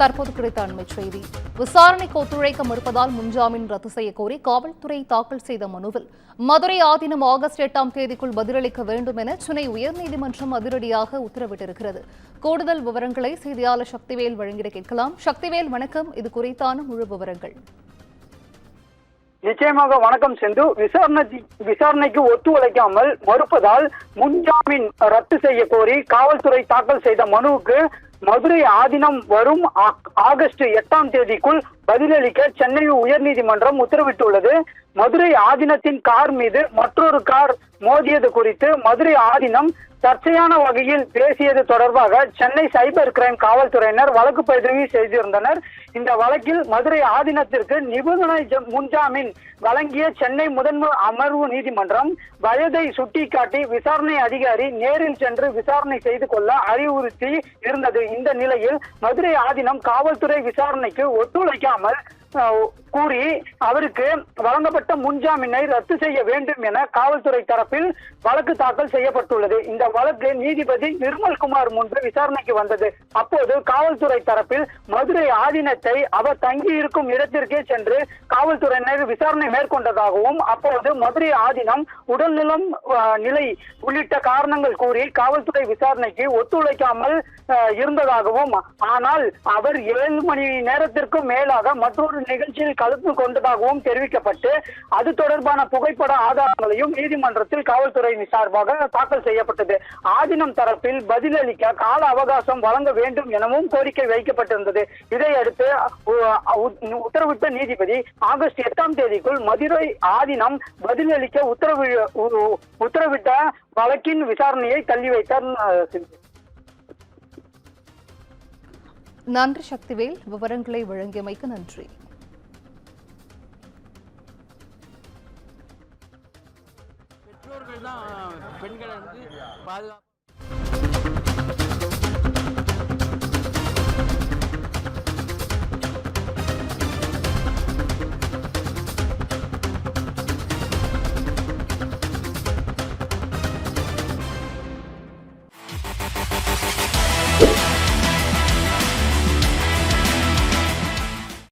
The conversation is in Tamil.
தற்போது கிடைத்த அண்மை செய்தி. விசாரணைக்கு ஒத்துழைக்க மறுப்பதால் முன்ஜாமீன் ரத்து செய்ய கோரி காவல்துறை தாக்கல் செய்த மனுவில் மதுரை ஆதீனம் ஆகஸ்ட் 8ஆம் தேதிக்குள் பதிலளிக்க வேண்டும் என சென்னை உயர்நீதிமன்றம் அதிரடியாக உத்தரவிட்டிருக்கிறது. கூடுதல் விவரங்களை செய்தியாளர் சக்திவேல் வழங்கிட கேட்கலாம். சக்திவேல், வணக்கம். இது குறித்தான முழு விவரங்கள். நிச்சயமாக வணக்கம் செந்து. விசாரணைக்கு ஒத்துழைக்காமல் மறுப்பதால் முன்ஜாமீன் ரத்து செய்ய கோரி காவல்துறை தாக்கல் செய்த மனுவுக்கு மதுரை ஆதீனம் வரும் ஆகஸ்ட் 8ஆம் தேதிக்குள் பதிலளிக்க சென்னை உயர்நீதிமன்றம் உத்தரவிட்டுள்ளது. மதுரை ஆதீனத்தின் கார் மீது மற்றொரு கார் மோதியது குறித்து மதுரை ஆதீனம் சர்ச்சையான வகையில் பேசியது தொடர்பாக சென்னை சைபர் கிரைம் காவல்துறையினர் வழக்கு பதிவு செய்திருந்தனர். இந்த வழக்கில் மதுரை ஆதீனத்திற்கு நிபந்தனை முன்ஜாமீன் வழங்கிய சென்னை முதன்மை அமர்வு நீதிமன்றம் வயதை சுட்டிக்காட்டி விசாரணை அதிகாரி நேரில் சென்று விசாரணை செய்து கொள்ள அறிவுறுத்தி இருந்தது. இந்த நிலையில் மதுரை ஆதீனம் காவல்துறை விசாரணைக்கு ஒத்துழைக்காமல் கூறி அவருக்கு வழங்கப்பட்ட முன்ஜாமீனை ரத்து செய்ய வேண்டும் என காவல்துறை தரப்பில் வழக்கு தாக்கல் செய்யப்பட்டுள்ளது. இந்த வழக்கு நீதிபதி நிர்மல்குமார் முன்பு விசாரணைக்கு வந்தது. அப்போது காவல்துறை தரப்பில் மதுரை ஆதீனத்தை அவர் தங்கி இருக்கும் இடத்திற்கே சென்று காவல்துறையினர் விசாரணை மேற்கொண்டதாகவும், அப்போது மதுரை ஆதீனம் உடல்நலம் நிலை உள்ளிட்ட காரணங்கள் கூறி காவல்துறை விசாரணைக்கு ஒத்துழைக்காமல் இருந்ததாகவும், ஆனால் அவர் 7 மணி நேரத்திற்கும் மேலாக மற்றொரு நிகழ்ச்சியில் கலந்து கொண்டதாகவும் தெரிவிக்கப்பட்டு அது தொடர்பான புகைப்பட ஆதாரங்களையும் நீதிமன்றத்தில் காவல்துறை சார்பாக தாக்கல் செய்யப்பட்டது. ஆதீனம் தரப்பில் பதிலளிக்க கால அவகாசம் வழங்க வேண்டும் எனவும் கோரிக்கை வைக்கப்பட்டிருந்தது. இதையடுத்து உத்தரவிட்ட நீதிபதி ஆகஸ்ட் 8ஆம் தேதிக்குள் மதுரை ஆதீனம் பதிலளிக்க உத்தரவிட்ட வழக்கின் விசாரணையை தள்ளி வைத்தார். நன்றி சக்திவேல், விவரங்களை வழங்கியமைக்கு நன்றி. பெற்றோர்கள் தான் பெண்களை பாதுகாப்பு